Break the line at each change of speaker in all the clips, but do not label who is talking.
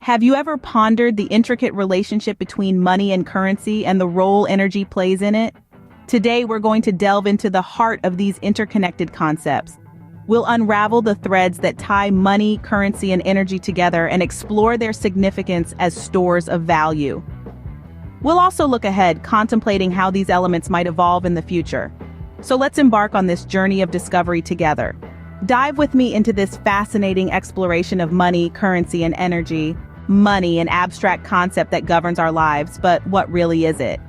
Have you ever pondered the intricate relationship between money and currency and the role energy plays in it? Today, we're going to delve into the heart of these interconnected concepts. We'll unravel the threads that tie money, currency, and energy together and explore their significance as stores of value. We'll also look ahead, contemplating how these elements might evolve in the future. So let's embark on this journey of discovery together. Dive with me into this fascinating exploration of money, currency, and energy. Money, an abstract concept that governs our lives, but what really is it?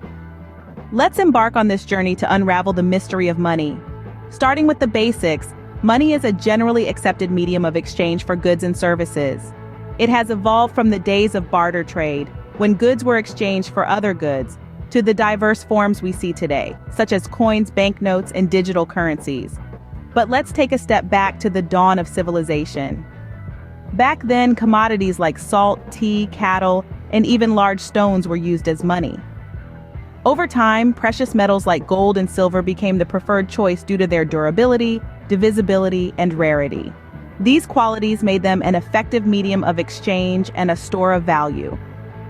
Let's embark on this journey to unravel the mystery of money. Starting with the basics, money is a generally accepted medium of exchange for goods and services. It has evolved from the days of barter trade, when goods were exchanged for other goods, to the diverse forms we see today, such as coins, banknotes, and digital currencies. But let's take a step back to the dawn of civilization. Back then, commodities like salt, tea, cattle, and even large stones were used as money. Over time, precious metals like gold and silver became the preferred choice due to their durability, divisibility, and rarity. These qualities made them an effective medium of exchange and a store of value.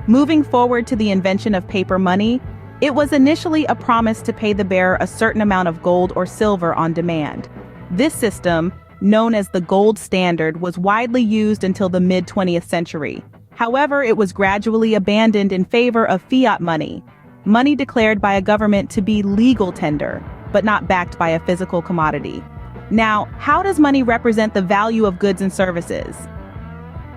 Moving forward to the invention of paper money, it was initially a promise to pay the bearer a certain amount of gold or silver on demand. This system, known as the gold standard, was widely used until the mid-20th century. However, it was gradually abandoned in favor of fiat money, money declared by a government to be legal tender, but not backed by a physical commodity. Now, how does money represent the value of goods and services?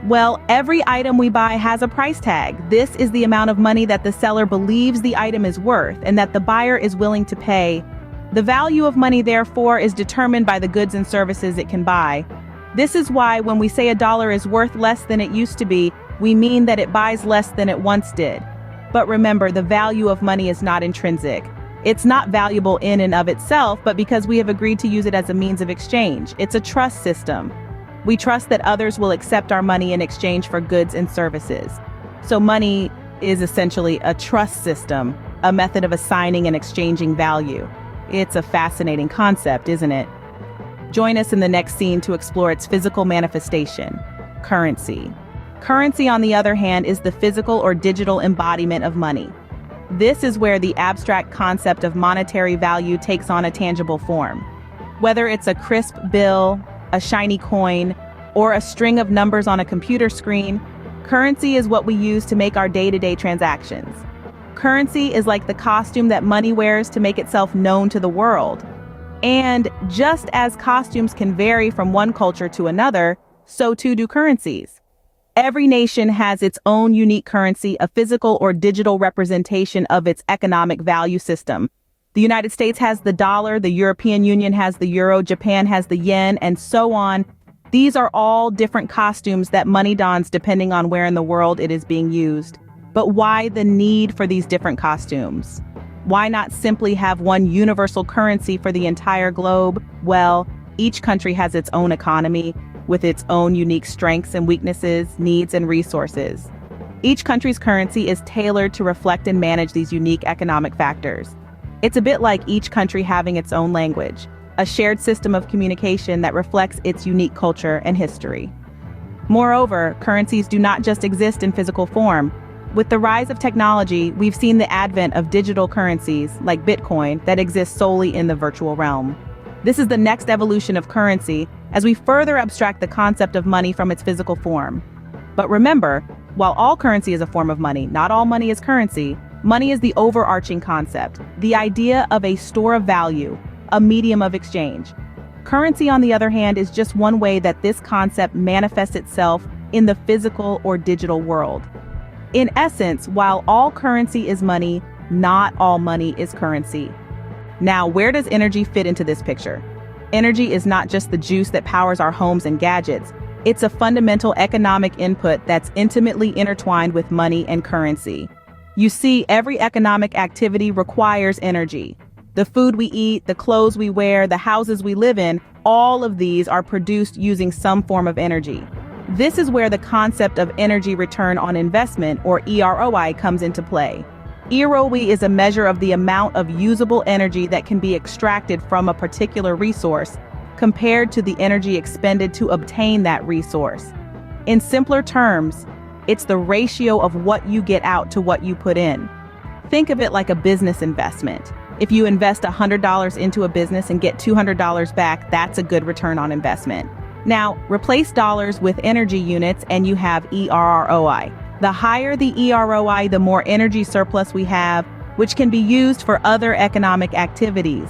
Well, every item we buy has a price tag. This is the amount of money that the seller believes the item is worth and that the buyer is willing to pay. The value of money, therefore, is determined by the goods and services it can buy. This is why when we say a dollar is worth less than it used to be, we mean that it buys less than it once did. But remember, the value of money is not intrinsic. It's not valuable in and of itself, but because we have agreed to use it as a means of exchange. It's a trust system. We trust that others will accept our money in exchange for goods and services. So money is essentially a trust system, a method of assigning and exchanging value. It's a fascinating concept, isn't it? Join us in the next scene to explore its physical manifestation, currency. Currency, on the other hand, is the physical or digital embodiment of money. This is where the abstract concept of monetary value takes on a tangible form. Whether it's a crisp bill, a shiny coin, or a string of numbers on a computer screen, currency is what we use to make our day-to-day transactions. Currency is like the costume that money wears to make itself known to the world. And just as costumes can vary from one culture to another, so too do currencies. Every nation has its own unique currency, a physical or digital representation of its economic value system. The United States has the dollar, the European Union has the euro, Japan has the yen, and so on. These are all different costumes that money dons depending on where in the world it is being used. But why the need for these different costumes? Why not simply have one universal currency for the entire globe? Well, each country has its own economy, with its own unique strengths and weaknesses, needs and resources. Each country's currency is tailored to reflect and manage these unique economic factors. It's a bit like each country having its own language, a shared system of communication that reflects its unique culture and history. Moreover, currencies do not just exist in physical form. With the rise of technology, we've seen the advent of digital currencies, like Bitcoin, that exist solely in the virtual realm. This is the next evolution of currency, as we further abstract the concept of money from its physical form. But remember, while all currency is a form of money, not all money is currency. Money is the overarching concept, the idea of a store of value, a medium of exchange. Currency, on the other hand, is just one way that this concept manifests itself in the physical or digital world. In essence, while all currency is money, not all money is currency. Now, where does energy fit into this picture? Energy is not just the juice that powers our homes and gadgets. It's a fundamental economic input that's intimately intertwined with money and currency. You see, every economic activity requires energy. The food we eat, the clothes we wear, the houses we live in, all of these are produced using some form of energy. This is where the concept of energy return on investment, or EROI, comes into play. EROI is a measure of the amount of usable energy that can be extracted from a particular resource compared to the energy expended to obtain that resource. In simpler terms, It's the ratio of what you get out to what you put in. Think of it like a business investment. If you invest $100 into a business and get $200 back, that's a good return on investment. Now, replace dollars with energy units and you have ERROI. The higher the EROI, the more energy surplus we have, which can be used for other economic activities.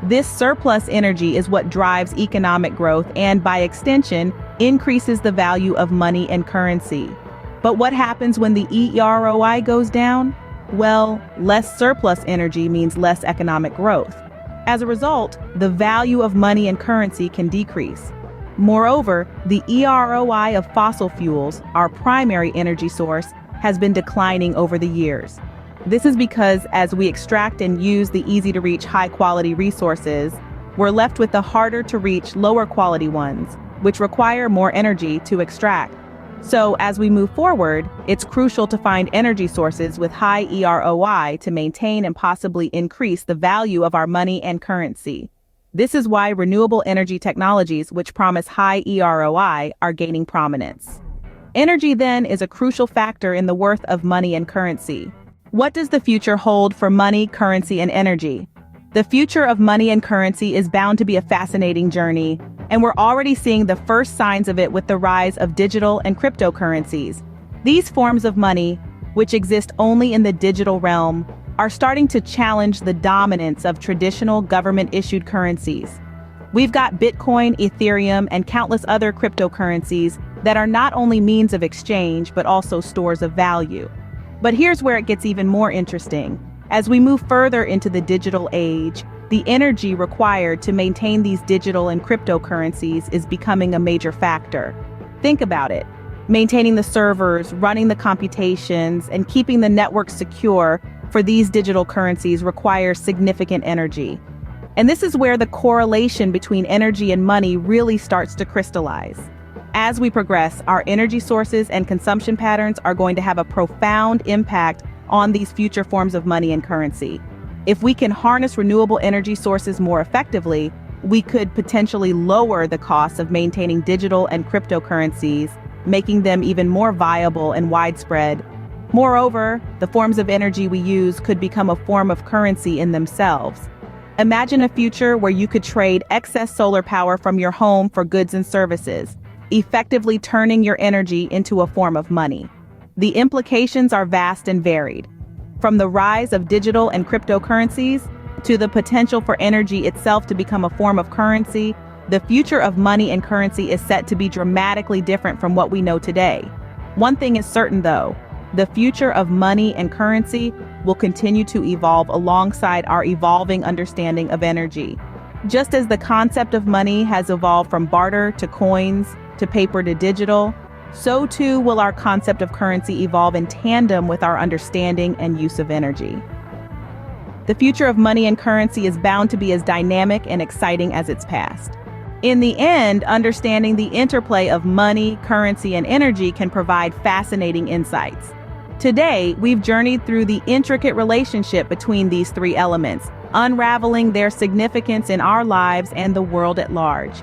This surplus energy is what drives economic growth and, by extension, increases the value of money and currency. But what happens when the EROI goes down? Well, less surplus energy means less economic growth. As a result, the value of money and currency can decrease. Moreover, the EROI of fossil fuels, our primary energy source, has been declining over the years. This is because as we extract and use the easy-to-reach high-quality resources, we're left with the harder-to-reach lower-quality ones, which require more energy to extract. So as we move forward, it's crucial to find energy sources with high EROI to maintain and possibly increase the value of our money and currency. This is why renewable energy technologies, which promise high EROI, are gaining prominence. Energy, then, is a crucial factor in the worth of money and currency. What does the future hold for money, currency, and energy? The future of money and currency is bound to be a fascinating journey, and we're already seeing the first signs of it with the rise of digital and cryptocurrencies. These forms of money, which exist only in the digital realm, are starting to challenge the dominance of traditional government-issued currencies. We've got Bitcoin, Ethereum, and countless other cryptocurrencies that are not only means of exchange, but also stores of value. But here's where it gets even more interesting. As we move further into the digital age, the energy required to maintain these digital and cryptocurrencies is becoming a major factor. Think about it. Maintaining the servers, running the computations, and keeping the network secure for these digital currencies requires significant energy. And this is where the correlation between energy and money really starts to crystallize. As we progress, our energy sources and consumption patterns are going to have a profound impact on these future forms of money and currency. If we can harness renewable energy sources more effectively, we could potentially lower the costs of maintaining digital and cryptocurrencies, making them even more viable and widespread. Moreover, the forms of energy we use could become a form of currency in themselves. Imagine a future where you could trade excess solar power from your home for goods and services, effectively turning your energy into a form of money. The implications are vast and varied, from the rise of digital and cryptocurrencies to the potential for energy itself to become a form of currency. The future of money and currency is set to be dramatically different from what we know today. One thing is certain, though. The future of money and currency will continue to evolve alongside our evolving understanding of energy. Just as the concept of money has evolved from barter to coins to paper to digital, so too will our concept of currency evolve in tandem with our understanding and use of energy. The future of money and currency is bound to be as dynamic and exciting as its past. In the end, understanding the interplay of money, currency, and energy can provide fascinating insights. Today, we've journeyed through the intricate relationship between these three elements, unraveling their significance in our lives and the world at large.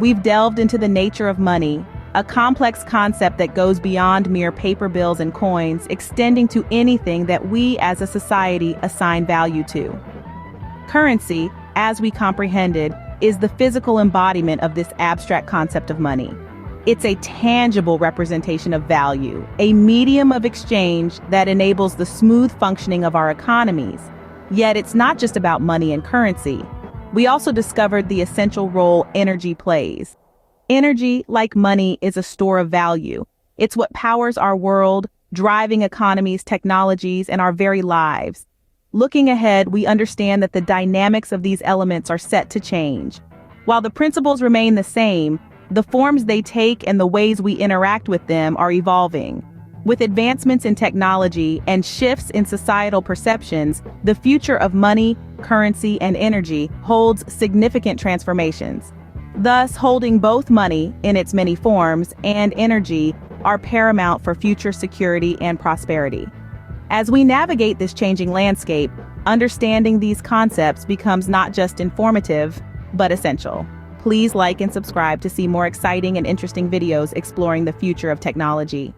We've delved into the nature of money, a complex concept that goes beyond mere paper bills and coins, extending to anything that we as a society assign value to. Currency, as we comprehended, is the physical embodiment of this abstract concept of money. It's a tangible representation of value, a medium of exchange that enables the smooth functioning of our economies. Yet it's not just about money and currency. We also discovered the essential role energy plays. Energy, like money, is a store of value. It's what powers our world, driving economies, technologies, and our very lives. Looking ahead, we understand that the dynamics of these elements are set to change. While the principles remain the same, the forms they take and the ways we interact with them are evolving. With advancements in technology and shifts in societal perceptions, the future of money, currency, and energy holds significant transformations. Thus, holding both money, in its many forms, and energy are paramount for future security and prosperity. As we navigate this changing landscape, understanding these concepts becomes not just informative, but essential. Please like and subscribe to see more exciting and interesting videos exploring the future of technology.